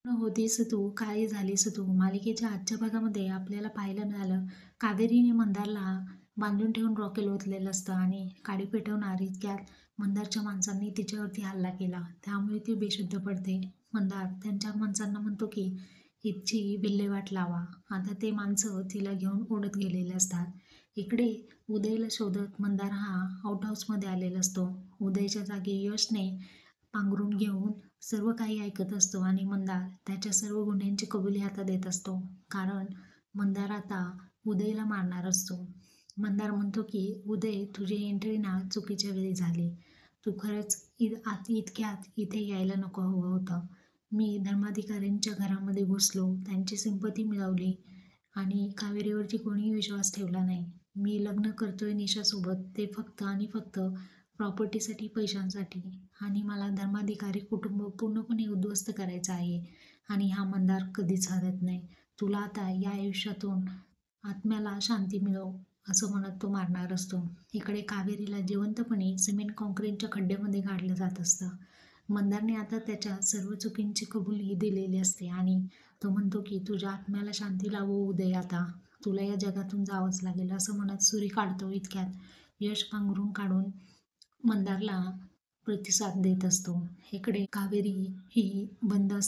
होतीस तू, काय झालीस तू मालिकेच्या आजच्या भागामध्ये आपल्याला पाहायला मिळालं, कावेरीने मंदारला बांधून ठेवून रॉकेल ओतलेलं असतं आणि काडी पेटवणार इतक्यात मंदारच्या माणसांनी तिच्यावरती हल्ला केला. त्यामुळे ती बेशुद्ध पडते. मंदार त्यांच्या माणसांना म्हणतो की हिची विल्हेवाट लावा. आता ते माणसं तिला घेऊन ओढत गेलेले असतात. इकडे उदयला शोधत मंदार हा आउट हाऊसमध्ये आलेला असतो. उदयच्या जागी यशने पांघरून घेऊन सर्व काही ऐकत असतो आणि मंदार त्याच्या सर्व गुन्ह्यांची कबुली हातात देत असतो. कारण मंदार आता उदयला मारणार असतो. मंदार म्हणतो की उदय, तुझी एंट्री ना चुकीच्या वेळी झाली. तू खरंच इतक्यात इथे यायला नको हवं होतं. मी धर्माधिकाऱ्यांच्या घरामध्ये घुसलो, त्यांची सिंपती मिळवली आणि कावेरीवरती कोणीही विश्वास ठेवला नाही. मी लग्न करतोय निशासोबत, ते फक्त आणि फक्त प्रॉपर्टीसाठी, पैशांसाठी. आणि मला धर्माधिकारी कुटुंब पूर्णपणे उद्ध्वस्त करायचं आहे. आणि हा मंदार कधीच हरत नाही. तुला आता या आयुष्यातून आत्म्याला शांती मिळव, असं म्हणत तो मारणार असतो. इकडे कावेरीला जिवंतपणे सिमेंट कॉन्क्रीटच्या खड्ड्यामध्ये गाडलं जात असतं. मंदारने आता त्याच्या सर्व चुकींची कबुली दिलेली असते आणि तो म्हणतो की तुझ्या आत्म्याला शांती लावो उदय, आता तुला या जगातून जावंच लागेल, असं म्हणत सुरी काढतो. इतक्यात यश पांघरून काढून मंदारला प्रतिसाद देत असतो. इकडे कावेरी ही बंद